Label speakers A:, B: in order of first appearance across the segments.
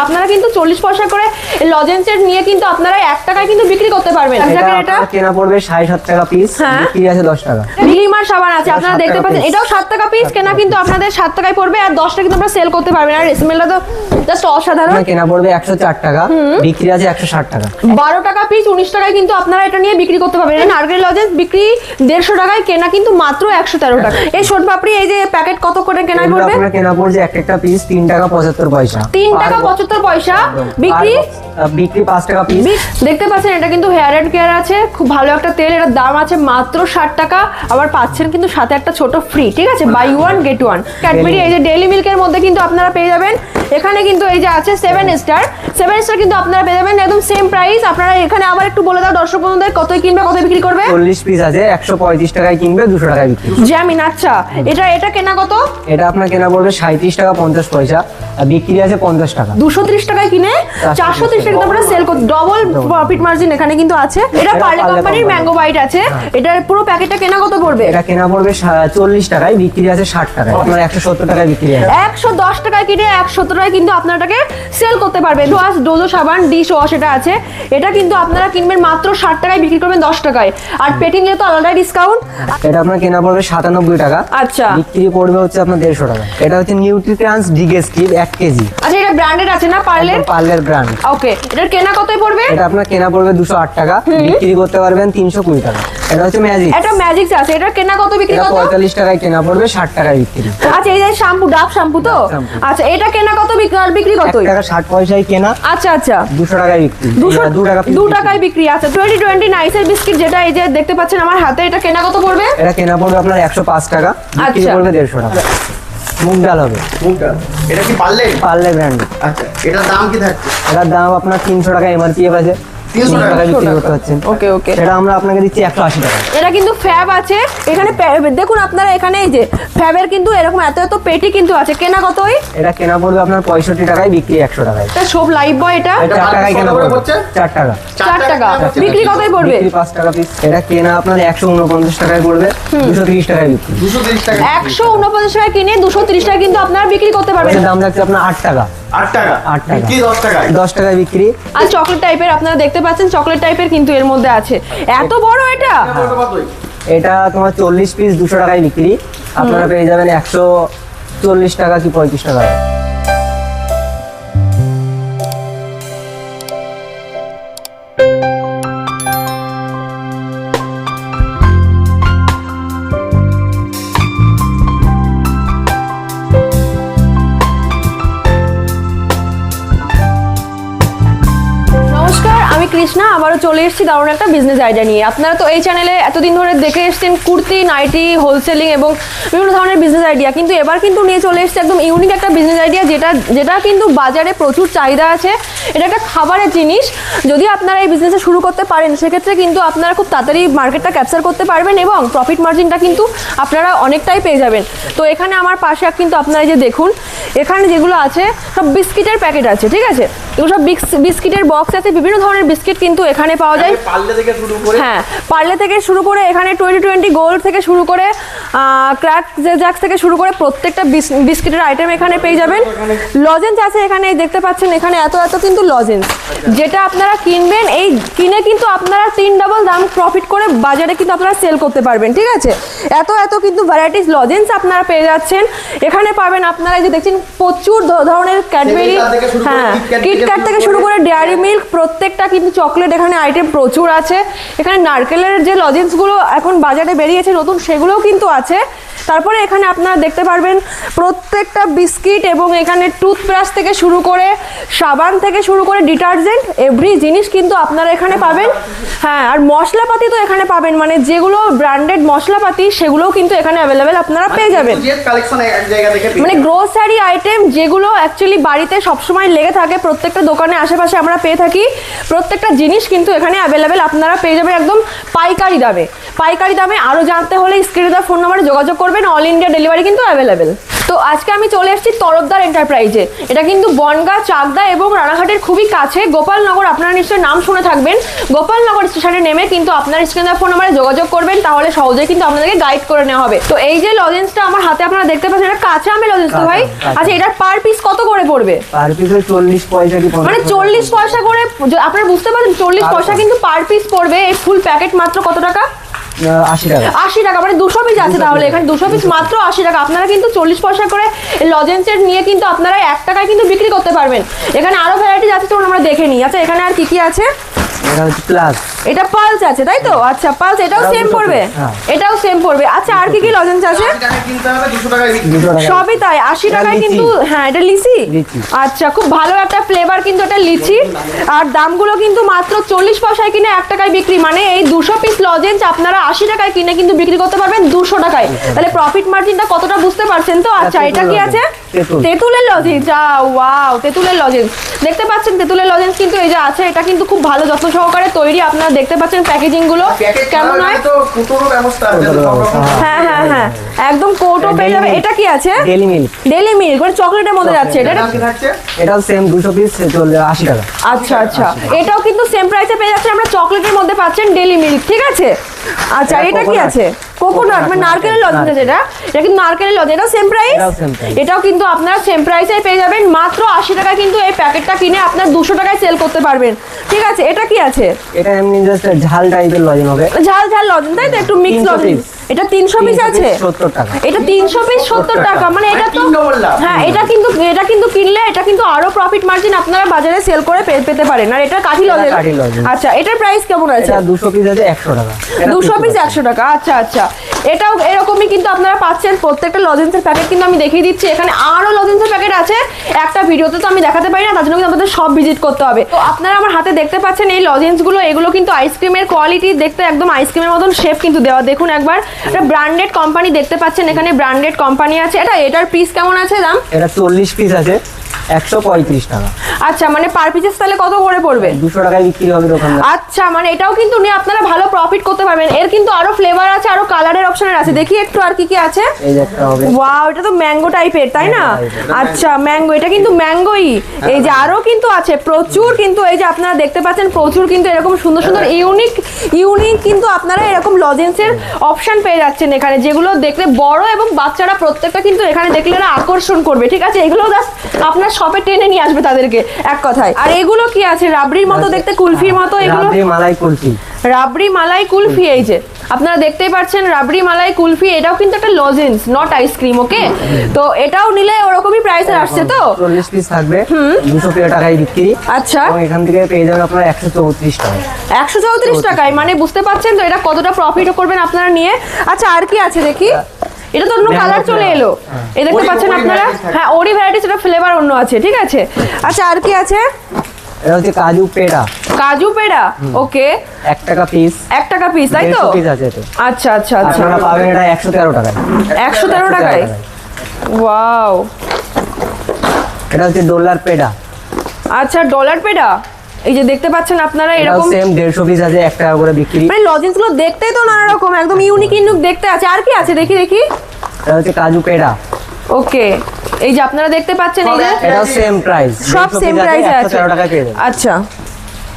A: আপনারা কিন্তু 40 পয়সা করে লজেন্সের নিয়ে কিন্তু আপনারা 1 টাকায় কিন্তু বিক্রি করতে পারবেন।
B: এটা কেনা পড়বে 60 টাকা পিস, বিক্রি আছে 10 টাকা।
A: লিমার সাবান আছে আপনারা দেখতে পাচ্ছেন, এটাও 7 টাকা পিস, কেনা কিন্তু আপনাদের 7 টাকায় পড়বে আর 10 টাকা কিন্তু আপনারা সেল করতে পারবেন। আর স্মেলটা তো জাস্ট অসাধারণ।
B: কেনা পড়বে 104 টাকা, বিক্রি আছে 160 টাকা।
A: 12 টাকা পিস 19 টাকায় কিন্তু আপনারা এটা নিয়ে বিক্রি করতে পারবেন। নারকেল লজেন্স বিক্রি 150 টাকায়, কেনা কিন্তু মাত্র 113 টাকা। এই সোনপাপড়ি এই যে প্যাকেট কত করে কেনা পড়বে?
B: আপনারা কেনা পড়ছে একটা পিস 3 টাকা 75 পয়সা।
A: 3 টাকা 75 পয়সা, বিক্রি
B: 5 টাকা পিস।
A: দেখতে পাচ্ছেন এটা কিন্তু হেয়ার এন্ড কেয়ার আছে, খুব ভালো একটা তেল, এটার দাম আছে মাত্র 60 টাকা। আবার পাচ্ছেন কিন্তু সাথে একটা ছোট ফ্রি, ঠিক আছে, বাই 1 গেট 1। ক্যাডবেরি এই যে ডেইলি মিল্কের মধ্যে কিন্তু আপনারা পেয়ে যাবেন। এখানে কিন্তু এই যে আছে 7 স্টার কিন্তু আপনারা পেয়ে যাবেন একদম সেম প্রাইস। আপনারা এখানে আবার একটু বলে দাও দর্শক বন্ধুদের কতই কিনবে কতই বিক্রি করবে?
B: 40 পিস আছে, 135 টাকায় কিনবে, 200 টাকায় বিক্রি।
A: জ্যামিন, আচ্ছা এটা কেনা কত?
B: এটা আপনার কেনা পড়বে 37 টাকা 50 পয়সা, বিক্রি আছে 50 টাকা।
A: 230 টাকায় কিনে 430 টাকা কিন্তু আপনারা সেল করতে, ডবল প্রফিট মার্জিন এখানে কিন্তু আছে। এটা পার্লে কোম্পানির ম্যাঙ্গো বাইট আছে, এটার পুরো প্যাকেটটা কেনা কত পড়বে?
B: এটা কেনা পড়বে 40 টাকায়, বিক্রি আছে 60 টাকায়। আপনার 170 টাকায় বিক্রি আছে।
A: 110 টাকায় কিনে 170 টাকায় কিন্তু আপনারা এটাকে সেল করতে পারবেন। ওয়াশ ডোজো সাবান ডিশ ওয়াশ এটা আছে, এটা কিন্তু আপনারা কিনবেন মাত্র 60 টাকায়, বিক্রি করবেন 10 টাকায়। আর পেটি নিয়ে তো আলাদা ডিসকাউন্ট।
B: এটা আপনার কেনা পড়বে 97 টাকা,
A: আচ্ছা,
B: বিক্রি পড়বে হচ্ছে আপনার 150 টাকা। এটা হচ্ছে নিউট্রিক্রাঞ্চ ডিগেস্টিভ 1 কেজি।
A: আচ্ছা, এটা ব্র্যান্ডেড আছে না? পার্লের
B: ব্র্যান্ড।
A: ওকে, এটার কেনা কতই পড়বে?
B: এটা আপনার কেনা পড়বে 208 টাকা, বিক্রি করতে পারবেন 320 টাকা। এটা হচ্ছে ম্যাজিক।
A: এটা ম্যাজিক আছে, এটার কেনা কত বিক্রি কত?
B: 45 টাকায় কেনা পড়বে, 60 টাকায় বিক্রি।
A: আচ্ছা, এই যে শ্যাম্পু, ডাব শ্যাম্পু তো, আচ্ছা এটা কেনা কত বিক্রি কত?
B: 1 টাকা 60 পয়সায় কেনা।
A: আচ্ছা
B: 200 টাকায় বিক্রি।
A: 2 টাকায় বিক্রি। আচ্ছা 2020 নাইসের বিস্কিট যেটা এই যে দেখতে পাচ্ছেন আমার হাতে, এটা কেনা কত পড়বে?
B: এটা কেনা পড়বে আপনার 105 টাকা, বিক্রি পড়বে 150 টাকা। মুগ ডাল হবে।
C: মুগ ডাল এটা কি
B: পার্লে ব্র্যান্ড।
C: আচ্ছা, এটার দাম কি থাকছে?
B: এটার দাম আপনার 300 টাকা এমআরপিএফ আছে, 300 টাকা বিক্রি করতে পারছেন।
A: ওকে,
B: সেটা আমরা আপনাকে দিচ্ছি 180 টাকা।
A: এটা কিন্তু ফ্যাব আছে এখানে, দেখুন আপনারা এখানে এই যে ফ্যাবের কিন্তু এরকম এত পেটি কিন্তু আছে, কেনা কতই?
B: এটা কেনা পড়বে আপনার 65 টাকায়, বিক্রি 100 টাকায়।
A: এটা সব লাইভ বয়, এটা
B: 4 টাকায় কেনা পড়বে। 4 টাকা।
A: 4 টাকা, বিক্রি কতই পড়বে?
B: বিক্রি 5 টাকা পিস। এটা কেনা আপনার 149 টাকায় পড়বে, 230 টাকায় বিক্রি।
C: 230 টাকা।
A: 149 টাকায় কিনে 230 টাকা কিন্তু আপনারা বিক্রি করতে পারবেন।
B: এর দাম থাকছে আপনার 8 টাকা।
C: 8 টাকা।
B: 8 টাকা।
C: কি 10 টাকায়?
B: 10 টাকায় বিক্রি।
A: আর চকলেট টাইপের আপনারা দেখতে পাচ্ছেন, চকলেট টাইপের কিন্তু এর মধ্যে আছে, এত বড় এটা।
B: এটা তোমার 40 পিস 200 টাকায় বিক্রি, আপনারা পেয়ে যাবেন 140 টাকা কি 35 টাকা।
A: আমি কৃষ্ণা, আবারও চলে এসেছি দারুণ একটা বিজনেস আইডিয়া নিয়ে। আপনারা তো এই চ্যানেলে এতদিন ধরে দেখে এসেছেন কুর্তি, নাইটি, হোলসেলিং এবং বিভিন্ন ধরনের বিজনেস আইডিয়া, কিন্তু এবার কিন্তু নিয়ে চলে এসেছে একদম ইউনিক একটা বিজনেস আইডিয়া, যেটা কিন্তু বাজারে প্রচুর চাহিদা আছে। এটা একটা খাবারের জিনিস। যদি আপনারা এই বিজনেসে শুরু করতে পারেন সেক্ষেত্রে কিন্তু আপনারা খুব তাড়াতাড়ি মার্কেটটা ক্যাপচার করতে পারবেন এবং প্রফিট মার্জিনটা কিন্তু আপনারা অনেকটাই পেয়ে যাবেন। তো এখানে আমার পাশে কিন্তু আপনারা এই যে দেখুন, এখানে যেগুলো আছে সব বিস্কিটের প্যাকেট আছে, ঠিক আছে, এগুলো সব বিস্কিটের বক্স আছে, বিভিন্ন ধরনের বিস্কিট কিন্তু এখানে পাওয়া যায়।
C: পার্লে থেকে শুরু করে,
A: হ্যাঁ, পার্লে থেকে শুরু করে এখানে 2020 গোল্ড থেকে শুরু করে ক্র্যাক জ্যাক্স থেকে শুরু করে প্রত্যেকটা বিস্কিটের আইটেম এখানে পেয়ে যাবেন। লজেন্স আছে এখানে, দেখতে পাচ্ছেন এখানে এত কিন্তু লজেন্স, যেটা আপনারা কিনবেন, এই কিনে কিন্তু আপনারা 3 ডাবল দাম প্রফিট করে বাজারে কিন্তু আপনারা সেল করতে পারবেন, ঠিক আছে। এত কিন্তু ভ্যারাইটিস লজেন্স আপনারা পেয়ে যাচ্ছেন। এখানে পাবেন আপনারা এই যে দেখছেন প্রচুর ধরনের ক্যাডবেরি, হ্যাঁ, কিটক্যাট থেকে শুরু করে ডেয়ারি মিল্ক, প্রত্যেকটা কিন্তু চকলেট এখানে আইটেম প্রচুর আছে। এখানে নারকেলের যে লজেন্সগুলো এখন বাজারে বেরিয়েছে নতুন, সেগুলোও কিন্তু আছে। তারপরে এখানে আপনারা দেখতে পারবেন প্রত্যেকটা বিস্কিট এবং এখানে টুথব্রাশ থেকে শুরু করে সাবান থেকে শুরু করে ডিটারজেন্ট, এভরি জিনিস কিন্তু আপনারা এখানে পাবেন। হ্যাঁ, আর মশলাপাতি তো এখানে পাবেন, মানে যেগুলো ব্র্যান্ডেড মশলাপাতি সেগুলোও কিন্তু এখানে অ্যাভেলেবেল আপনারা পেয়ে যাবেন। মানে গ্রোসারি আইটেম যেগুলো অ্যাকচুয়ালি বাড়িতে সবসময় লেগে থাকে, প্রত্যেকটা দোকানে আশেপাশে আমরা পেয়ে থাকি, প্রত্যেকটা জিনিস কিন্তু এখানে অ্যাভেলেবেল আপনারা পেয়ে যাবেন একদম পাইকারি দামে। আরও জানতে হলে স্ক্রিনে দেওয়া ফোন নম্বরে যোগাযোগ করবেন, অল ইন্ডিয়া ডেলিভারি কিন্তু অ্যাভেলেবেল। তো তো আজকে আমি চলে এসেছি তরফদার এন্টারপ্রাইজে। এটা কিন্তু বনগাঁ, চাকদা এবং রানাঘাটের খুবই কাছে, গোপালনগর। আপনারা নিশ্চয়ই নাম শুনে থাকবেন। গোপালনগর স্টেশনে নেমে কিন্তু আপনার স্ক্রিনে ফোন নাম্বারে যোগাযোগ করবেন, তাহলে সহজেই কিন্তু আপনাদেরকে গাইড করে নেওয়া হবে। তো এই যে লজেন্সটা আমার হাতে আপনারা দেখতে পাচ্ছেন, এটা কাঁচা আমের লজেন্স তো ভাই? আচ্ছা, এটার পার পিস কত করে পড়বে?
B: পার পিস 40 পয়সা কি 50
A: মানে 40 পয়সা করে, আপনারা বুঝতে পারছেন 40 পয়সা কিন্তু পার পিস পড়বে। এই ফুল প্যাকেট মাত্র কত টাকা?
B: 80 টাকা।
A: 80 টাকা, মানে 200 পিস আছে। তাহলে এখানে 200 পিস মাত্র 80 টাকা। আপনারা কিন্তু 40 পয়সা করে লজেন্সের নিয়ে কিন্তু আপনারা 1 টাকায় কিন্তু বিক্রি করতে পারবেন। এখানে আরো ভ্যারাইটিস আছে, চলুন আমরা দেখে নিই। আচ্ছা, এখানে আর কি কি আছে?
B: এটা হচ্ছে প্লাস,
A: এটা পালস আছে তাই তো? আচ্ছা, পালস এটাও সেম পড়বে? এটাও সেম পড়বে। আচ্ছা, আর কি কি লজেন্স আছে?
C: 80 টাকা কিনতে হবে, 200 টাকায় বিক্রি।
B: 200 টাকা।
A: সবই তাই, 80 টাকায়
B: লিচি।
A: কিন্তু। হ্যাঁ, এটা লিচি।
B: লিচি।
A: আচ্ছা, খুব ভালো একটা ফ্লেভার কিন্তু এটা লিচি। আর দামগুলো কিন্তু মাত্র 40 পয়সায় কিনে 1 টাকায় বিক্রি। মানে এই 200 পিস লজেন্স আপনারা 80 টাকায় কিনে কিন্তু বিক্রি করতে পারবেন 200 টাকায়। তাহলে প্রফিট মার্জিনটা কতটা বুঝতে পারছেন তো? আচ্ছা, এটা কি আছে? তেঁতুলের লজেন্স। ওয়াও, তেঁতুলের লজেন্স দেখতে পাচ্ছেন। তেঁতুলের লজেন্স কিন্তু এই যে আছে, এটা কিন্তু খুব ভালো যত্ন সহকারে তৈরি। আপনারা দেখতে পাচ্ছেন প্যাকেজিং গুলো
C: প্যাকেট
A: কেমন হয়।
C: তো কুটোরও ব্যবস্থা আছে, তো সব রকম।
A: হ্যাঁ হ্যাঁ হ্যাঁ, একদম কোটো পেয়ে যাবে। এটা কি আছে?
B: Daily milk.
A: ডেলি মিল্ক, মানে চকলেটের মধ্যে যাচ্ছে এটা।
C: দাম কি থাকছে?
B: এটাও সেম 200 পিস 80 টাকা।
A: আচ্ছা আচ্ছা, এটাও কিন্তু সেম প্রাইসে পেয়ে যাচ্ছে। আমরা চকলেটের মধ্যে পাচ্ছেন ডেলি মিল্ক, ঠিক আছে? আচ্ছা,
B: এটা
A: এটা কি
B: coconut।
A: আছে? কোকোনাট, মানে নারকেলের লজেন্স আছে এটা। এটা কিন্তু নারকেলের লজেন্স। এটাও সেম প্রাইস?
B: এটাও same price।
A: এটাও কিন্তু আপনারা সেম প্রাইসে পেয়ে যাবেন। মাত্র 80 টাকা কিন্তু এই প্যাকেটটা কিনে আপনার 200 টাকায় সেল করতে পারবেন, ঠিক আছে? এটা কি আছে?
B: এটা এমনি জাস্ট ঝাল টাইপের লজেন হবে।
A: ঝাল ঝাল লজেন্স তাই তো? একটু মিক্স
B: 300
A: লজেন্স।
B: piece।
A: এটা 300 পিস আছে?
B: 70 টাকা।
A: এটা 300 পিস 70 টাকা। মানে এটা তো,
C: তিন double লাভ।
A: হ্যাঁ, এটা কিন্তু কিনলে এটা কিন্তু আরো প্রফিট মার্জিন আপনারা বাজারে সেল করে পেতে পারেন। আর এটা কাঠি
B: এটা
A: লজেন্স।
B: কাঠি লজেন্স।
A: আচ্ছা, এটার প্রাইস কেমন আছে?
B: এটা 200 পিস আছে 100 টাকা। এটা
A: 200 পিস
B: 50
A: 100 টাকা। আচ্ছা আচ্ছা, এটাও এরকমই কিন্তু আপনারা পাচ্ছেন। প্রত্যেকটা লজেন্সের প্যাকেট কিন্তু আমি দেখিয়ে দিচ্ছি। এখানে আরো লজেন্সের প্যাকেট আছে, একটা ভিডিওতে তো আমি দেখাতে পারি না, তার জন্য কিন্তু আপনাদের সব ভিজিট করতে হবে। তো আপনারা আমার হাতে দেখতে পাচ্ছেন এই লজেন্সগুলো, এগুলো কিন্তু আইসক্রিমের কোয়ালিটি দেখতে একদম আইসক্রিমের মতন শেপ কিন্তু দেওয়া। দেখুন একবার, এটা ব্র্যান্ডেড কোম্পানি দেখতে পাচ্ছেন, এখানে ব্র্যান্ডেড কোম্পানি আছে। এটার পিস কেমন আছে দাম?
B: এটা 40 পিস আছে 135 টাকা।
A: আচ্ছা, মানে পার পিসেস তাহলে কত করে পড়বে?
B: 200 টাকায় বিক্রি হবে দোকানে।
A: আচ্ছা, মানে এটাও কিন্তু নিয়ে আপনারা ভালো প্রফিট করতে পারবেন। এর কিন্তু আরো ফ্লেভার আছে, আরো কালারের অপশনের আছে। দেখি একটু আর কি কি আছে।
B: এই যে একটা হবে।
A: ওয়াও, এটা তো ম্যাঙ্গো টাইপের তাই না? আচ্ছা, ম্যাঙ্গো, এটা কিন্তু ম্যাঙ্গোই। এই যে আরো কিন্তু আছে প্রচুর, কিন্তু এই যে আপনারা দেখতে পাচ্ছেন প্রচুর কিন্তু এরকম সুন্দর সুন্দর ইউনিক কিন্তু আপনারা এরকম লজেন্সের অপশন পেয়ে যাচ্ছেন এখানে, যেগুলো দেখলে বড় এবং বাচ্চারা প্রত্যেকটা কিন্তু এখানে দেখলে এরা আকর্ষণ করবে, ঠিক আছে? এগুলো জাস্ট আপনার শপে টেনে নিয়ে আসবে তাদেরকে এক কথায়। আর এগুলো কি আছে? রাবড়ির মতো দেখতে, কুলফির মতো এগুলো।
B: রাবড়ি মালাই কুলফি।
A: রাবড়ি মালাই কুলফি, এই যে আপনারা দেখতেই পাচ্ছেন রাবড়ি মালাই কুলফি। এটাও কিন্তু একটা লজেন্স, নট আইসক্রিম, ওকে? তো এটাও নিলে ওরকমই প্রাইসে আসছে তো?
B: 40 পিস থাকবে 200 টাকায় বিক্রি।
A: আচ্ছা,
B: এবং এখান থেকে পেয়ে যাবেন আপনারা 134 টাকা।
A: 134 টাকায়। মানে বুঝতে পাচ্ছেন তো এটা কতটা প্রফিট করবেন আপনারা নিয়ে। আচ্ছা, আর কি আছে দেখি? এটা তো অন্য
B: Mango
A: কালার চলে
B: flavor।
A: এলো, এই দেখতে
C: ওরি
A: পাচ্ছেন আপনারা।
C: varieties থাকে।
A: হ্যাঁ, ওরি ভ্যারাইটিস, এটা ফ্লেভার অন্য আছে, ঠিক আছে? আচ্ছা, আর কি আছে?
B: এটা হচ্ছে কাজু পেড়া,
A: কাজু পেড়া, ওকে।
B: 1 টাকা পিস।
A: 1 টাকা পিস তাই তো?
B: 150 পিস আছে এতে।
A: আচ্ছা আচ্ছা আচ্ছা,
B: আপনারা পাবেন এটা 113 টাকায়।
A: 113 টাকায়। ওয়াও,
B: এটা হচ্ছে ডলার পেড়া।
A: আচ্ছা, ডলার পেড়া। এই যে দেখতে পাচ্ছেন আপনারা
B: এটাও
A: এরকম,
B: সেম 150 পিস আছে 1 টাকা করে বিক্রি।
A: মানে লজেন্স গুলো দেখতেই তো নানা রকম, একদম ইউনিক দেখতে আছে। আর কি আছে দেখি দেখি?
B: এটা হচ্ছে কাজু পেড়া।
A: ওকে, এই যে আপনারা দেখতে পাচ্ছেন, এই যে
B: এটাও সেম প্রাইস,
A: সব সেম প্রাইসে আছে।
B: 113 টাকা পেয়ে যাবেন।
A: আচ্ছা,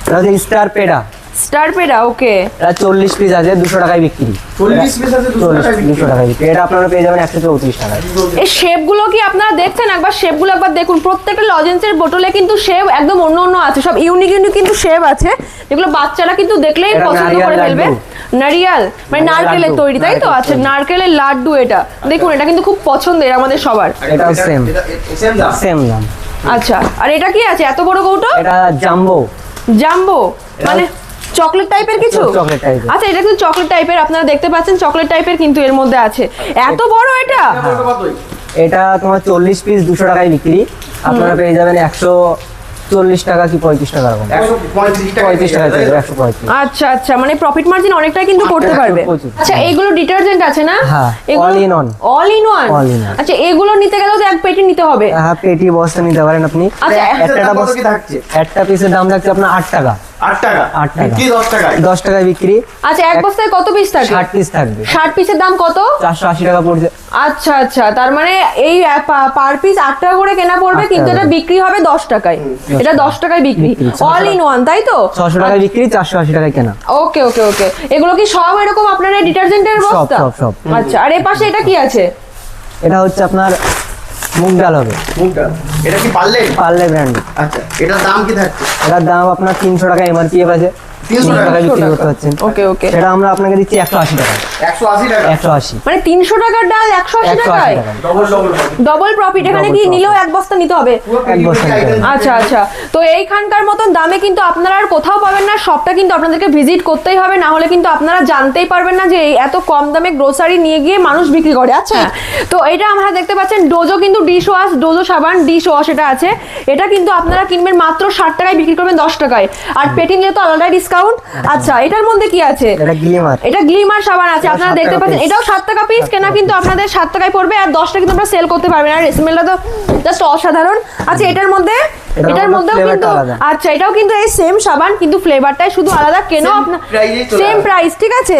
B: এটা হচ্ছে স্টার পেড়া।
A: স্টার পেড়া, ওকে।
B: এটা 40 পিস আছে 200 টাকায় বিক্রি।
C: 40 পিস আছে 200 টাকায় বিক্রি।
B: 200 টাকায় বিক্রি। এটা আপনারা পেয়ে যাবেন 134 টাকায়।
A: এই শেপগুলো কি আপনারা দেখছেন? একবার শেপগুলো একবার দেখুন। প্রত্যেকটা লজেন্সের বোতলে কিন্তু শেপ একদম অন্য অন্য আছে, সব ইউনিক কিন্তু শেপ আছে, যেগুলো বাচ্চারা কিন্তু দেখলেই
B: এটা
A: পছন্দ
B: নারিয়াল
A: করে ফেলবে।
B: লাড্ডু।
A: নারিয়াল, মানে নারকেলের
B: লাড্ডু,
A: তৈরি তাই তো?
B: নারকেলের
A: আচ্ছা,
B: তৈরি।
A: নারকেলের লাড্ডু। এটা দেখুন, এটা কিন্তু খুব পছন্দের আমাদের সবার।
B: এটাও সেম
C: সেম দাম।
B: সেম দাম।
A: আচ্ছা, আর এটা কি আছে এত বড় কৌটো?
B: এটা জাম্বো।
A: জাম্বো, মানে চকলেট টাইপের কিছু?
B: চকলেট টাইপের।
A: আচ্ছা, এটা কিন্তু চকলেট টাইপের, আপনারা দেখতে পাচ্ছেন চকলেট টাইপের কিন্তু এর মধ্যে আছে। এত বড় এটা?
C: কতই?
B: এটা তোমার 40 পিস 200 টাকায় বিক্রি। আপনারা পেয়ে যাবেন 140 টাকা কি 35 টাকা এরকম।
C: 135 টাকা।
B: 35 টাকা পেয়ে যাবেন, 135।
A: আচ্ছা আচ্ছা, মানে প্রফিট মার্জিন অনেকটাই কিন্তু করতে
B: প্রচুর,
A: পারবে।
B: প্রচুর।
A: আচ্ছা, এইগুলো ডিটারজেন্ট আছে না?
B: হ্যাঁ, all in one।
A: All in one.
B: All in one।
A: আচ্ছা, এগুলো নিতে গেলেও তো এক পেটি নিতে হবে।
B: হ্যাঁ, পেটি বস্তা নিতে পারেন আপনি।
A: আচ্ছা,
C: একটা
B: একটা
C: দাম কত
B: বস্তা
C: কি থাকছে?
B: একটা পিসের দাম থাকছে আপনার 8 টাকা।
C: 8 টাকা
B: 8 টাকা।
C: বিক্রি 10 টাকায়
B: 10 টাকায় বিক্রি।
A: আচ্ছা এক বস্তায় কত পিস থাকে?
B: 60 পিস থাকবে।
A: 60 পিসের দাম কত?
B: 480 টাকা পড়ছে।
A: আচ্ছা আচ্ছা, তার মানে এই পার পিস 8 টাকা করে কেনা পড়বে,
B: 8
A: কিন্তু
B: টাকা
A: এটা
B: করে।
A: বিক্রি হবে 10 টাকায়।
B: 10
A: এটা 10 টাকায় বিক্রি,
B: বিক্রি।
A: অল ইন ওয়ান, তাই তো?
B: 600 টাকায় বিক্রি, 480 টাকায় কেনা।
A: ওকে ওকে ওকে, এগুলো কি সব এরকম আপনার ডিটারজেন্টের
B: সব,
A: বস্তা?
B: সব, সব।
A: আচ্ছা, আর এই পাশে এটা কি আছে?
B: এটা হচ্ছে আপনার মুগ ডাল হবে,
C: মুগ ডাল। এটা কি পারলে?
B: পার্লে ব্র্যান্ড।
C: আচ্ছা, এটার দাম কি থাকছে?
B: এটার দাম আপনার 300 টাকা এমআরপিএফ আছে,
C: 300
B: 300 টাকায় বিক্রি
A: 300
B: করতে পারছেন।
A: ওকে ওকে,
B: সেটা আমরা আপনাকে দিচ্ছি 180 টাকা।
C: 180 টাকা
B: 180।
A: মানে 300 টাকার ডাল 180
B: 180
A: টাকায়,
B: টাকা।
C: Double double
A: double profit. এখানে কি
B: Double
A: নিলেও এক বস্তা নিতে হবে?
B: এক বস্তা নিতে হবে।
A: আচ্ছা আচ্ছা, তো এইখানকার মতন দামে কিন্তু আপনারা আর কোথাও পাবেন না, সবটা কিন্তু আপনাদেরকে ভিজিট করতেই হবে, না হলে কিন্তু আপনারা জানতেই পারবেন না যে এই এত কম দামে গ্রোসারি নিয়ে গিয়ে মানুষ বিক্রি করে। আচ্ছা, তো এটা আমরা দেখতে পাচ্ছেন ডোজো, কিন্তু ডিশ ওয়াশ, ডোজো সাবান ডিশ ওয়াশ এটা আছে, এটা কিন্তু আপনারা কিনবেন মাত্র 60 টাকায়, বিক্রি করবেন 10 টাকায়, আর পেটি নিলে তো আলাদা ডিসকাউন্ট। আচ্ছা, এটার মধ্যে কি আছে?
B: এটা গ্লিমার।
A: এটা গ্লিমার সাবান আছে, আপনারা
B: 7
A: দেখতে
B: টাকা
A: পাচ্ছেন,
B: piece।
A: এটাও 7 টাকা পিস, কেনা কিন্তু আপনাদের 7 টাকায় পড়বে, আর 10 টাকা কিন্তু আপনারা সেল করতে পারবেন, আর স্মেলটা তো জাস্ট অসাধারণ। আচ্ছা, এটার মধ্যেও
B: flavor
A: কিন্তু
B: টা আলাদা।
A: আচ্ছা, এটাও কিন্তু এই সেম সাবান, কিন্তু ফ্লেভারটাই শুধু আলাদা। কেন
C: Same
A: আপনার
C: price এই চলে
A: সেম
C: আসবে।
A: প্রাইস, ঠিক আছে?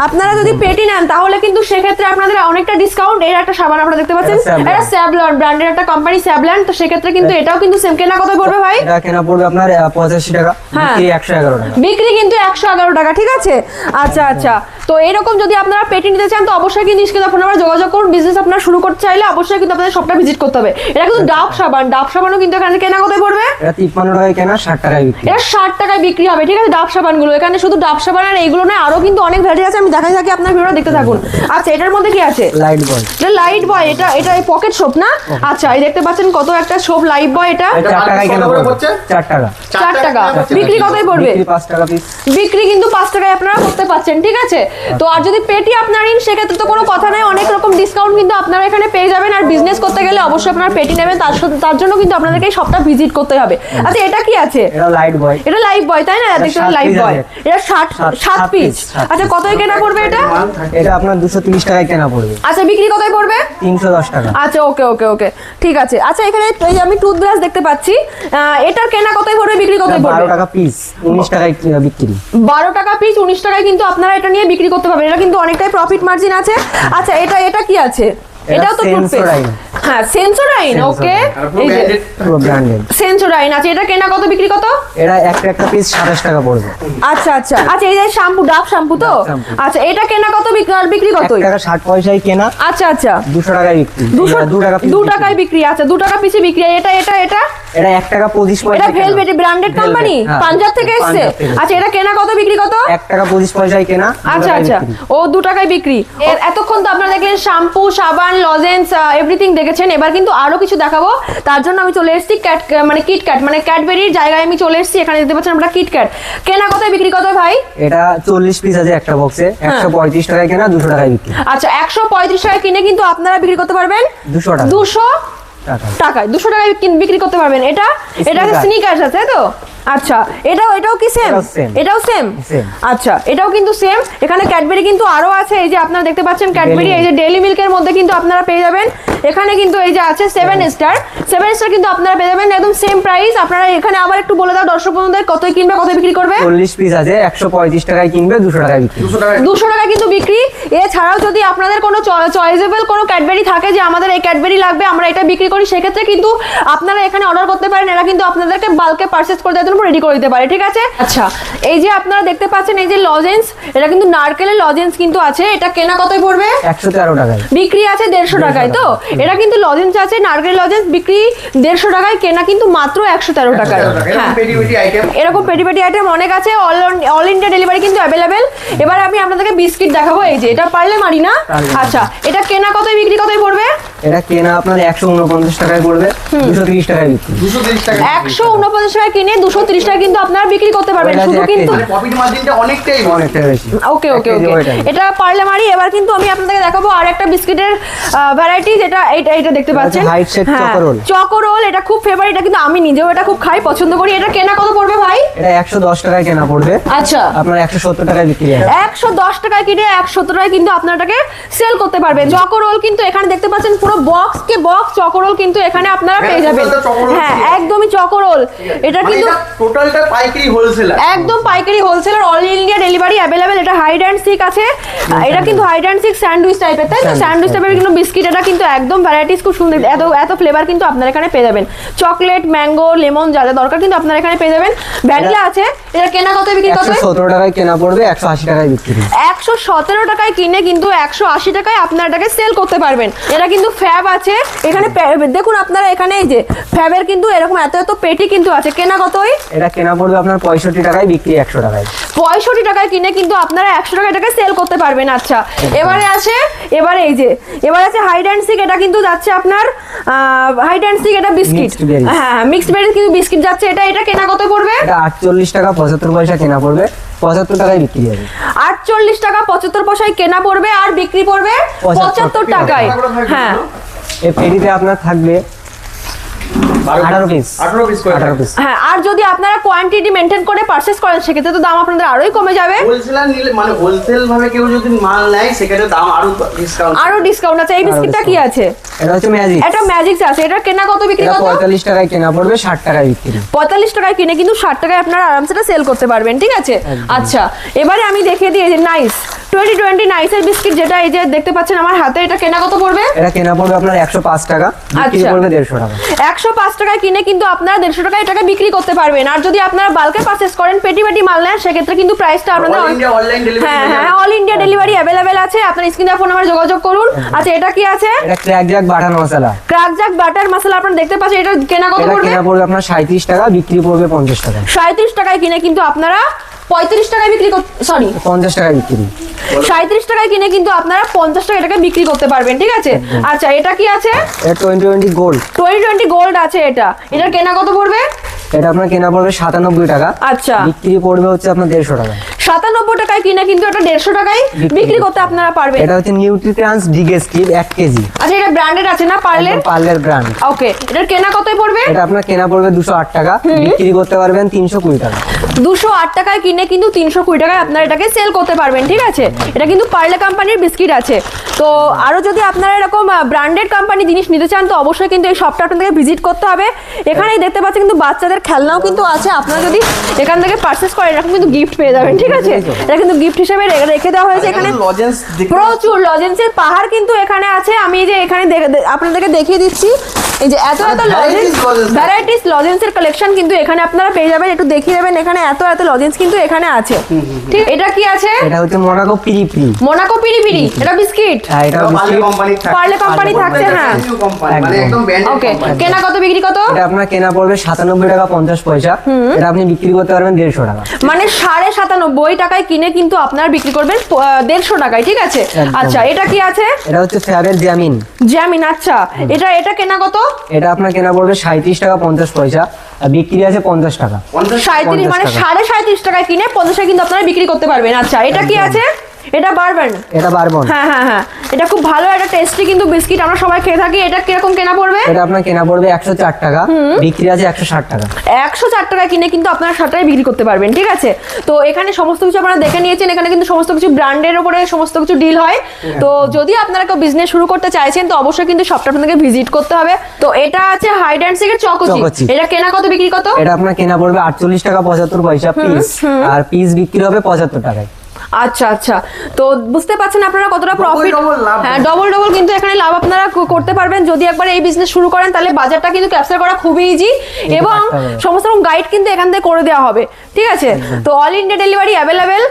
A: আপনারা যদি পেটি নেন তাহলে কিন্তু সেক্ষেত্রে আপনাদের অনেকটা ডিসকাউন্ট। এর একটা সাবান আপনারা দেখতে পাচ্ছেন,
B: এটা Savlon।
A: এটা স্যাভলন ব্র্যান্ডের একটা কোম্পানি, স্যাভলন, তো সেক্ষেত্রে কিন্তু এটাও কিন্তু সেম। কেনা কত পড়বে ভাই?
B: এটা কেনা পড়বে আপনার 85 টাকা,
A: হ্যাঁ।
B: বিক্রি 111 টাকা।
A: বিক্রি কিন্তু 111 টাকা, ঠিক আছে? আচ্ছা আচ্ছা, তো এরকম যদি আপনারা পেটি নিতে চান তো অবশ্যই কিন্তু স্ক্রিনে ফোন নাম্বার যোগাযোগ করুন। বিজনেস আপনারা শুরু করতে চাইলে অবশ্যই কিন্তু আপনাদের সবটা ভিজিট করতে হবে। এটা কিন্তু ডাব সাবান, ডাব সাবানও কিন্তু এখানে কেনা কত পড়বে?
B: এটা 53 টাকায় কেনা, 60 টাকায় বিক্রি।
A: এটা 60 টাকায় বিক্রি হবে, ঠিক আছে? ডাব সাবানগুলো এখানে শুধু ডাব সাবান আর এইগুলো নয়, আরো কিন্তু অনেক ভ্যারাইটি আছে, আমি দেখাই থাকি, আপনার ভিডিওটা দেখতে থাকুন। আচ্ছা, এটার মধ্যে কি আছে?
B: লাইট বয়।
A: এটা লাইট বয়, এটা এটা পকেট সোপ না? আচ্ছা, এই দেখতে পাচ্ছেন কত একটা সোপ লাইট বয়, এটা
C: এটা
B: 4 টাকায় কেনা
C: কত করে
B: পড়বে,
C: পড়ছে?
B: 4 টাকা।
A: 4 টাকা। বিক্রি কতই পড়বে?
B: বিক্রি 5 টাকা পিস।
A: বিক্রি কিন্তু 5 টাকায় আপনারা করতে পাচ্ছেন, ঠিক আছে? তো আর যদি পেটি আপনার নিন সেক্ষেত্রে তো কোনো কথা নাই, অনেক রকম ডিসকাউন্ট কিন্তু আপনারা এখানে পেয়ে যাবেন। আর বিজনেস করতে গেলে অবশ্যই আপনারা পেটি নেবেন, তার জন্য কিন্তু আপনাদেরকে এই সবটা ভিজিট করতে হবে। আচ্ছা, এটা কি আছে?
B: এটা লাইট বয়।
A: এটা লাইভ বয়, তাই না? দেখতে
B: 7
A: লাইভ
B: piece
A: বয়,
B: আছে।
A: এটা 7
B: 7
A: পিস।
B: piece, 7
A: আচ্ছা, কতই কেনা পড়বে এটা?
B: এটা আপনার 230 টাকায় কেনা পড়বে,
A: আচ্ছা, বিক্রি কতই পড়বে?
B: 310 টাকা।
A: আচ্ছা, ওকে ওকে ওকে, ঠিক আছে। আচ্ছা, এখানে এই যে আমি টুথব্রাশ দেখতে পাচ্ছি, এটার কেনা কতই পড়বে, বিক্রি কতই
B: এটা
A: পড়বে?
B: 12 টাকা পিস, 19 টাকায় বিক্রি।
A: 12 টাকা পিস, 19 টাকায় কিন্তু আপনারা এটা নিয়ে বিক্রি করতে পারবেন। এটা কিন্তু অনেকটাই প্রফিট মার্জিন আছে। আচ্ছা, এটা কি আছে? এটাও তো টুথপেস্ট।
B: Sensodyne।
A: হ্যাঁ, সেন্সোডাইন, ওকে।
C: আর পুরো
A: এই যে
C: branded।
B: পুরো ব্র্যান্ডেড।
A: সেন্সোডাইন আছে, এটা কেনা কত, বিক্রি কত?
B: এটা একটা পিস 27 টাকা পড়বে।
A: আচ্ছা আচ্ছা আচ্ছা, এই যে শ্যাম্পু, ডাব শ্যাম্পু তো?
B: ডাব শ্যাম্পু।
A: আচ্ছা, এটা কেনা কত, বিক্রি
B: 1
A: কত?
B: টাকা 60 পয়সায় কেনা,
A: আচ্ছা আচ্ছা,
B: 200 টাকায় বিক্রি।
A: 2
B: টাকা পিস
A: 2
B: বিক্রি।
A: টাকায় বিক্রি। আচ্ছা, 2 টাকা পিসে বিক্রি। এটা এটা এটা
B: এটা 1 টাকা 25
A: এটা
B: পয়সা।
A: ভেলভেট ব্র্যান্ডেড কোম্পানি,
B: হ্যাঁ।
A: পাঞ্জাব থেকে এসেছে।
B: পাঞ্জাব থেকে।
A: আচ্ছা, এটা কেনা কত, বিক্রি কত?
B: 1 টাকা 25 পয়সায় কেনা, 2
A: আচ্ছা
B: টাকায়
A: আচ্ছা,
B: বিক্রি।
A: ও 2 টাকায় বিক্রি। এতক্ষণ তো আপনারা দেখলেন শ্যাম্পু, সাবান, লজেন্স, এভরিথিং দেখেছেন। এবার কিন্তু আরো কিছু দেখাবো, তার জন্য আমি চলে এসেছি কিটক্যাট, মানে ক্যাডবেরির জায়গায় আমি চলে এসেছি। এখানে দেখতে পাচ্ছেন আমরা কিটক্যাট। কেনা কত, বিক্রি কত ভাই?
B: এটা 40 পিস আছে একটা বক্সে, 135 টাকায় কেনা, 200 টাকায় বিক্রি।
A: আচ্ছা, 135 টাকায় কিনে কিন্তু আপনারা বিক্রি করতে পারবেন
B: 200 টাকা।
A: 200
B: টাকা।
A: টাকায়, 200 টাকায় বিক্রি করতে পারবেন। এটা
B: Sneakers।
A: স্নিকার্স আছে, তাই তো? আচ্ছা, এটাও কি সেম?
B: এটাও same।
A: এটাও সেম।
B: Same।
A: আচ্ছা, এটাও কিন্তু সেম। এখানে ক্যাডবেরি কিন্তু আরো আছে, এই যে আপনারা দেখতে পাচ্ছেন ক্যাডবেরি,
B: Dairy
A: এই যে ডেইলি মিল্কের মধ্যে কিন্তু আপনারা পেয়ে যাবেন। এখানে কিন্তু এই যে আছে 7 স্টার কিন্তু আপনারা পেয়ে যাবেন একদম সেম প্রাইস। আপনারা এখানে আবার একটু বলে দাও দর্শক বন্ধুদের, কতই কিনবে, কতই বিক্রি করবে?
B: 40 পিস আছে, 135 টাকায় কিনবে, 200 টাকায় বিক্রি।
C: 200 টাকা
A: 200 টাকা কিন্তু বিক্রি। এছাড়াও যদি আপনাদের কোনো চয়েসেবল কোনো ক্যাডবেরি থাকে যে আমাদের এই ক্যাডবেরি লাগবে, আমরা এটা বিক্রি করি, সেক্ষেত্রে কিন্তু আপনারা এখানে অর্ডার করতে পারেন। এরা কিন্তু আপনাদেরকে বাল্কে পারচেজ করে দেওয়ার জন্য রেডি করে দিতে পারে, ঠিক আছে? আচ্ছা, এই যে আপনারা দেখতে পাচ্ছেন এই যে লজেন্স, এটা কিন্তু নারকেলের লজেন্স কিন্তু আছে। এটা কেনা কতই পড়বে?
B: 113 টাকায়।
A: বিক্রি আছে 150 টাকায় তো? এটা কিন্তু লজেন্স আছে, নারকেল লজেন্স, বিক্রি 150 টাকায়, কেনা কিন্তু মাত্র 113 টাকায়। হ্যাঁ,
C: পেটি পেটি আইটেম।
A: এরকম পেটি পেটি আইটেম অনেক আছে, অল ইন্ডিয়া ডেলিভারি কিন্তু অ্যাভেলেবেল। এবার আমি আপনাদেরকে বিস্কিট দেখাবো, এই যে এটা পারলে মারি না।
B: পার্লে।
A: আচ্ছা, এটা কেনা কতই, বিক্রি কতই পড়বে?
B: এটা কেনা আপনার 149 টাকায় পড়বে, 230 টাকায় বিক্রি।
C: 230 টাকা
A: 149 টাকা কিনে 230 টাকা কিন্তু আপনারা বিক্রি করতে পারবেন।
B: ওটা
A: শুধু
B: যে
A: কিন্তু
C: মানে প্রফিট মার্জিনটা অনেকটাই বেশি।
B: অনেকটা বেশি।
A: ওকে ওকে
B: এক কেজি
A: ওকে,
B: ওইটাই।
A: এটা পারলে মারি। এবার কিন্তু আমি আপনাদেরকে দেখাবো আর একটা বিস্কিটের ভ্যারাইটি, যেটা এটা দেখতে
B: এটা
A: পাচ্ছেন,
B: height set choco roll।
A: Choco roll. এটা খুব ফেভারিট, এটা কিন্তু আমি নিজেও এটা খুব খাই, পছন্দ করি। এটা কেনা কত পড়বে ভাই?
B: এটা 110 টাকায় কেনা পড়বে,
A: আচ্ছা,
B: আপনার 170 টাকায় বিক্রি হবে।
A: 110 টাকায় কিনে 170 টাকায় কিন্তু আপনারা এটাকে সেল করতে পারবেন। চকো রোল কিন্তু এখানে দেখতে পাচ্ছেন পুরো পুরো বক্স কে বক্স চকরোল কিন্তু এখানে আপনারা পেয়ে যাবেন।
C: total চকরোল
A: হ্যাঁ
C: ঠিক আছে।
A: একদমই চকরোল, এটা
C: মানে
A: কিন্তু
C: এটা টোটালটা পাইকারি হোলসেলার।
A: একদম পাইকারি wholesaler, all India delivery available. এটা হাইড অ্যান্ড সিক আছে, এটা কিন্তু হাইড অ্যান্ড সিক স্যান্ডউইচ টাইপের, তাই তো? স্যান্ডউইচ টাইপের কিন্তু বিস্কিট, এটা কিন্তু একদম ভ্যারাইটিস খুব সুন্দর, এত এত ফ্লেভার কিন্তু আপনারা এখানে পেয়ে যাবেন। চকলেট, ম্যাঙ্গো, লেমন যা যা দরকার কিন্তু আপনারা এখানে পেয়ে যাবেন। ভ্যানিলা আছে, এটা কেনা কত বিক্রি কত?
B: 117 টাকায় কেনা পড়বে, 180 টাকায় বিক্রি।
A: 117 টাকায় কিনে কিন্তু 180 টাকায় আপনারা এটাকে সেল করতে পারবেন। এটা কিন্তু ফ্যাব আছে এখানে, দেখুন আপনারা এখানে এই যে ফ্যাবের কিন্তু এরকম এত এত পেটি কিন্তু আছে। কেনা কতই?
B: এটা কেনা পড়বে আপনার 65 টাকায়, বিক্রি 100 টাকায়।
A: 65 টাকায় কিনে কিন্তু আপনারা 100 টাকা এটাকে সেল করতে পারবেন। আচ্ছা এবারে আছে, এবারে এই যে এবারে আছে হাইড অ্যান্ড সিক, এটা কিন্তু যাচ্ছে আপনার হাইড অ্যান্ড সিক, এটা বিস্কিট।
B: Mixed berries।
A: হ্যাঁ মিক্সড বেরি কিন্তু বিস্কিট যাচ্ছে। এটা কেনা কত পড়বে?
B: এটা 48 টাকা 75 পয়সা কেনা পড়বে, 75 টাকায় বিক্রি হবে।
A: 48 টাকা 75 পয়সায় কেনা পড়বে আর বিক্রি পড়বে 75 টাকায়। হ্যাঁ
B: এই পেটিতে আপনার থাকবে 18 পিস।
C: 18 পিস করে
B: 18 পিস।
A: হ্যাঁ, আর যদি আপনারা কোয়ান্টিটি মেনটেন করে পারচেজ করেন সেক্ষেত্রে তো দাম আপনাদের আরোই কমে যাবে।
C: হোলসেলার নিলে মানে হোলসেল ভাবে কেউ যদি মাল নেয় সেক্ষেত্রে দাম আরো ডিসকাউন্ট।
A: আরো ডিসকাউন্ট আছে। এই বিস্কিটটা কি আছে?
B: এটা হচ্ছে ম্যাজিক।
A: এটা ম্যাজিক আছে, এটা কেনা কত বিক্রি
B: এটা
A: কত?
B: 45 টাকায় কেনা পড়বে, 60 টাকায় বিক্রি।
A: 45 টাকায় কিনে কিন্তু 60 টাকায় আপনারা আরামসে সেল করতে পারবেন, ঠিক আছে? আচ্ছা এবারে আমি দেখিয়ে দিই, এই যে নাইস 2020 নাইসের বিস্কিট, যেটা এই যে দেখতে পাচ্ছেন আমার হাতে, এটা কেনা কত পড়বে?
B: এটা কেনা পড়বে আপনার 105 টাকা, বিক্রি
A: আচ্ছা।
B: পড়বে 150 টাকা।
A: 105 টাকায় কিনে কিন্তু আপনারা 150 টাকায় এটাকে বিক্রি করতে পারবেন। আর যদি আপনারা বাল্কে পারচেজ করেন, পেটি পেটি মাল নেন, সেক্ষেত্রে কিন্তু প্রাইসটা আপনাদের
C: All India online delivery
A: হ্যাঁ
C: হয়ে
A: হ্যাঁ
C: যাবে।
A: অল ইন্ডিয়া ডেলিভারি অ্যাভেলেবেল আছে। আপনার স্ক্রিনে ফোন নাম্বারে যোগাযোগ করুন। আচ্ছা এটা কি আছে?
B: এটা ক্র্যাক জ্যাক বাটার মশলা।
A: ক্র্যাক জ্যাক বাটার মশলা আপনারা দেখতে পাচ্ছেন, এটা কেনা কত
B: এটা
A: পড়বে?
B: কেনা পড়বে আপনার 37 টাকা, বিক্রি পড়বে 50 টাকা।
A: 37 টাকায় কিনে কিন্তু আপনারা 35 টাকায় বিক্রি সরি
B: 50 টাকা বিক্রি।
A: 37 টাকায় কিনে কিন্তু আপনারা 50 টাকা এটাকে বিক্রি করতে পারবেন, ঠিক আছে? আচ্ছা এটা কি আছে?
B: এটা 2020 গোল্ড।
A: 2020 গোল্ড আছে, এটার কেনা কত পড়বে?
B: এটা আপনার কেনা পড়বে 97 টাকা,
A: আচ্ছা
B: বিক্রি পড়বে হচ্ছে আপনার 150 টাকা।
A: 97 টাকায় কিনে কিন্তু এটা 150 টাকায় বিক্রি করতে আপনারা পারবেন।
B: এটা হচ্ছে নিউট্রিট্রান্স ডিগেস্টিভ 1 কেজি।
A: আচ্ছা এটা ব্র্যান্ডেড আছে না, পার্লের?
B: পার্লের ব্র্যান্ড।
A: ওকে, এটার কেনা কতই পড়বে?
B: এটা আপনার কেনা পড়বে 208 টাকা, বিক্রি করতে পারবেন 320 টাকা।
A: 208 টাকায় কিনে কিন্তু 320 টাকায় আপনারা এটাকে সেল করতে পারবেন, ঠিক আছে? এটা কিন্তু পার্লে কোম্পানির বিস্কিট আছে। তো আরো যদি আপনারা এরকম ব্র্যান্ডেড কোম্পানি জিনিস নিতে চান তো অবশ্যই কিন্তু এই শপটা আপনাদেরকে ভিজিট করতে হবে। এখানেই দেখতে পাচ্ছেন কিন্তু বাচ্চাদের খেলনাও কিন্তু আছে। আপনারা যদি এখান থেকে পারচেজ করেন এরকম কিন্তু গিফট পেয়ে যাবেন, ঠিক আছে? এটা কিন্তু গিফট হিসেবে রেখে দেওয়া হয়েছে। এখানে
C: লজেন্স
A: প্রচুর লজেন্সের পাহাড় কিন্তু এখানে আছে। আমি এই যে এখানে আপনাদেরকে দেখিয়ে দিচ্ছি, এই যে এত এত লজেন্স, ভ্যারাইটিস লজেন্সের কালেকশন কিন্তু এখানে আপনারা পেয়ে যাবেন। একটু দেখিয়ে দেবেন, এখানে এত এত লজেন্স কিন্তু এখানে আছে, ঠিক? এটা কি আছে?
B: এটা হচ্ছে মোনাকো পিরি পিরি।
A: মোনাকো পিরি পিরি, এটা বিস্কিট
B: হ্যাঁ, এটা
C: পার্লে
B: বিস্কিট।
C: কোম্পানি থাকে।
A: পার্লে কোম্পানি থাকছে, হ্যাঁ।
C: নিউ কোম্পানি মানে
B: একদম।
C: একদম ব্র্যান্ডেড
A: ওকে,
C: কোম্পানি।
A: কেনা কত বিক্রি কত?
B: এটা আপনার কেনা পড়বে 97 টাকা 50 পয়সা, এটা আপনি বিক্রি করতে পারবেন 150 টাকা।
A: মানে 97.5 টাকায় কিনে কিন্তু আপনারা বিক্রি করবেন 150 টাকায়, ঠিক আছে?
B: একদম।
A: আচ্ছা এটা কি আছে?
B: এটা হচ্ছে ফ্যাবের জ্যামিন।
A: জ্যামিন, আচ্ছা এটা কেনা কত?
B: এটা আপনার কেনা পড়বে 37 টাকা 50 পয়সা, আর বিক্রি আছে 50 টাকা।
A: 37 মানে 37.5 টাকায় কিনে 50 কিন্তু আপনারা বিক্রি করতে পারবেন। আচ্ছা এটা কি আছে? এটা বারবান।
B: এটা বারবন।
A: হ্যাঁ হ্যাঁ হ্যাঁ, এটা খুব ভালো, এটা টেস্টি কিন্তু বিস্কিট, আমরা সবাই খেয়ে থাকি। এটা কিরকম কেনা পড়বে?
B: এটা আপনার কেনা পড়বে 104 টাকা, বিক্রি আছে 160 টাকা।
A: 104 টাকায় কিনে কিন্তু আপনারা 60 টাকায় বিক্রি করতে পারবেন, ঠিক আছে? তো এখানে সমস্ত কিছু আপনারা দেখে নিয়েছেন, এখানে কিন্তু সমস্ত কিছু ব্র্যান্ডের উপরে সমস্ত কিছু ডিল হয়। তো যদি আপনারা কেউ বিজনেস শুরু করতে চাইছেন তো অবশ্যই কিন্তু শপটা আপনাদেরকে ভিজিট করতে হবে। তো এটা আছে হাইড অ্যান্ড সিকের চকোচি,
B: চকোচি।
A: এটা কেনা কত বিক্রি কত?
B: এটা আপনার কেনা পড়বে 48 টাকা 75 পয়সা পিস, আর পিস বিক্রি হবে 75 টাকায়।
A: আচ্ছা আচ্ছা, তো বুঝতে পারছেন আপনারা কতটা প্রফিট।
C: double লাভ।
A: হ্যাঁ ডবল কিন্তু এখানে লাভ আপনারা করতে পারবেন যদি একবার এই বিজনেস শুরু করেন। তাহলে বাজারটা কিন্তু ক্যাপচার করা খুবই ইজি, এবং সমস্ত রকম গাইড কিন্তু এখান থেকে করে দেওয়া হবে, ঠিক আছে? তো অল ইন্ডিয়া ডেলিভারি অ্যাভেলেবেল।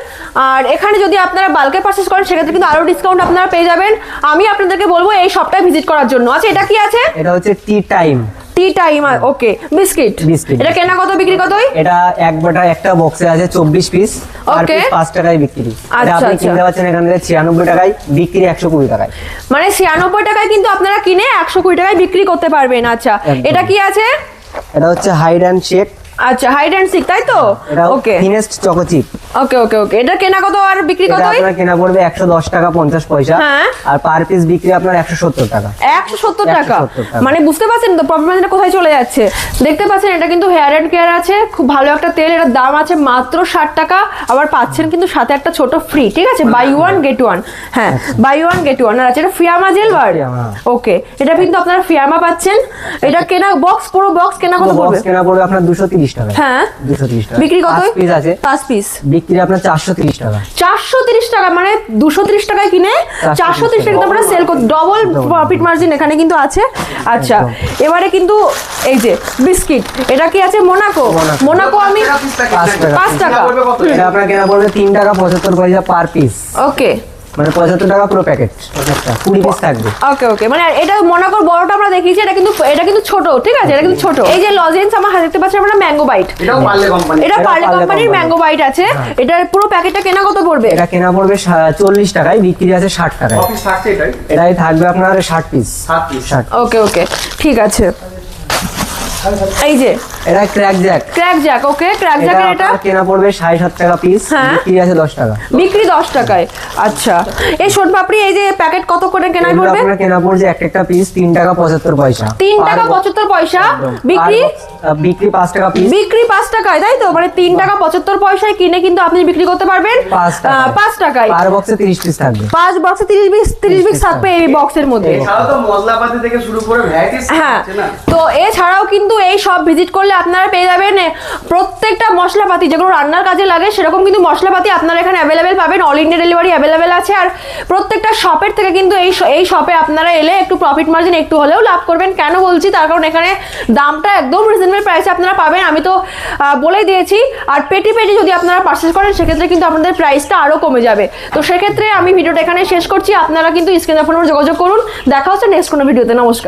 A: আর এখানে যদি আপনারা বাল্কে পারচেজ করেন সেক্ষেত্রে কিন্তু আরো ডিসকাউন্ট আপনারা পেয়ে যাবেন। আমি আপনাদেরকে বলবো এই শপটায় ভিজিট করার জন্য। আচ্ছা এটা কি আছে?
B: এটা হচ্ছে টি টাইম।
A: টি টাইম, ওকে, বিস্কিট।
B: বিস্কিট।
A: এটা কেনা কত বিক্রি কতই?
B: এটা এক বাটা একটা বক্সে আছে 24 পিস, আর
A: Okay.
B: পিস 5 টাকায় বিক্রি। এটা
A: আচ্ছা,
B: আপনি
A: আচ্ছা।
B: কিনতে পাচ্ছেন এখান থেকে 96 টাকায়, বিক্রি 120 টাকায়।
A: মানে 96 টাকায় কিন্তু আপনারা কিনে 120 টাকায় বিক্রি করতে পারবেন। আচ্ছা
B: একদম।
A: এটা কি আছে?
B: এটা হচ্ছে হাইড অ্যান্ড শেক।
A: আচ্ছা হাইড অ্যান্ড সিক, তাই তো?
B: এটা
A: ওকে,
B: ফিনেস্ট চকো চিপ।
A: ওকে ওকে ওকে, এটা কেনা কত আর বিক্রি
B: এটা
A: কত?
B: আপনার কেনা পড়বে 110 টাকা 50 পয়সা,
A: হ্যাঁ।
B: আর পার পিস বিক্রি আপনার 170 টাকা।
A: 170 টাকা।
B: 170 টাকা।
A: মানে বুঝতে পারছেন তো প্রফিট মার্জিনটা কোথায় চলে যাচ্ছে। দেখতে পাচ্ছেন এটা কিন্তু হেয়ার এন্ড কেয়ার আছে, খুব ভালো একটা তেল, এটার দাম আছে মাত্র 60 টাকা। আবার পাচ্ছেন কিন্তু সাথে একটা ছোট ফ্রি, ঠিক আছে, বাই ওয়ান গেট ওয়ান। হ্যাঁ, বাই ওয়ান গেট ওয়ান। আর আছে এটা ফিয়ামা জেল বার।
B: ফিয়ামা।
A: ওকে, এটা কিন্তু আপনারা ফিয়ামা পাচ্ছেন। এটা কেনা বক্স, পুরো বক্স কেনা কত পড়বে?
B: বক্স কেনা পড়বে আপনার 230 টাকা।
A: হ্যাঁ,
B: 230 টাকা।
A: বিক্রি কত?
B: 5 পিস আছে,
A: 5 পিস
B: বিক্রি আপনার 430 টাকা।
A: 430 টাকা, মানে 230 টাকায় কিনে 430 টাকা কিন্তু আমরা সেল করি। ডবল প্রফিট মার্জিন এখানে কিন্তু আছে। আচ্ছা, এবারে কিন্তু এই যে বিস্কিট, এটা কি আছে? মোনাকো। মোনাকো আমি 5 টাকা।
B: এটা আপনার কেনা পড়বে 3 টাকা 75 পয়সা পার পিস,
A: ওকে
B: মানে 75 টাকা পুরো প্যাকেট, একটা 20 পিস থাকবে।
A: ওকে ওকে, মানে এটা মোনাকোর বড়টা আমরা দেখিয়েছি, এটা কিন্তু ছোট, ঠিক আছে, এটা কিন্তু ছোট। এই যে লজেন্স আমার হাতে দেখতে পাচ্ছেন আমরা, ম্যাঙ্গো বাইট,
C: এটাও পারলে কোম্পানি।
A: এটা পার্লে
B: পার্লে
A: কোম্পানির
B: কোম্পানি।
A: ম্যাঙ্গো বাইট আছে। এটার পুরো প্যাকেটটা কেনা কত পড়বে?
B: এটা কেনা পড়বে 40 টাকায়, বিক্রি আছে 60 টাকায়।
C: অফিস থাকছে এটাই
B: এটাই থাকবে আপনার 60 পিস।
C: 7 পিস।
B: 60।
A: ওকে ওকে, ঠিক আছে। এই যে
B: এটা ক্র্যাক জ্যাক,
A: ক্র্যাক জ্যাক, ওকে, ক্র্যাক জ্যাকের এটা
B: কেনা পড়বে 7.5 টাকা পিস,
A: হ্যাঁ।
B: বিক্রি আছে 10 টাকা।
A: বিক্রি 10 টাকায়। আচ্ছা, এই সোন পাপড়ি এই যে প্যাকেট কত করে কেনা
B: এগুলো
A: পড়বে?
B: আপনার কেনা পড়ছে একটা পিস 3 টাকা 75 পয়সা।
A: 3 টাকা 75 পয়সা। বিক্রি
B: বিক্রি 5 টাকা পিস।
A: বিক্রি 5 টাকায়, তাই তো? মানে 3 টাকা 75 পয়সায় কিনে কিন্তু আপনি বিক্রি করতে পারবেন 5 টাকায়।
B: পার বক্সে 30 পিস থাকবে।
A: 5 বক্সে 30 পিস থাকবে এই বক্সের মধ্যে।
C: এছাড়াও তো মশলাপাতি থেকে শুরু করে ভ্যারাইটিস
A: হ্যাঁ,
C: আছে না।
A: তো এছাড়াও কিন্তু এই সব ভিজিট করলে আপনারা পেয়ে যাবেন প্রত্যেকটা মশলাপাতি যেগুলো রান্নার কাজে লাগে, সেরকম কিন্তু মশলাপাতি আপনারা এখানে অ্যাভেলেবেল পাবেন। অল ইন্ডিয়া ডেলিভারি অ্যাভেলেবেল আছে। আর প্রত্যেকটা শপের থেকে কিন্তু এই শপে আপনারা এলে একটু প্রফিট মার্জিন একটু হলেও লাভ করবেন। কেন বলছি? তার কারণ এখানে দামটা একদম রিজনেবল প্রাইসে আপনারা পাবেন, আমি তো বলেই দিয়েছি। আর পেটি পেটি যদি আপনারা পারচেজ করেন সেক্ষেত্রে কিন্তু আপনাদের প্রাইসটা আরও কমে যাবে। তো সেক্ষেত্রে আমি ভিডিওটা এখানে শেষ করছি। আপনারা কিন্তু স্ক্রিনে ফোন নম্বর যোগাযোগ করুন। দেখা হচ্ছে নেক্সট কোনো ভিডিওতে। নমস্কার।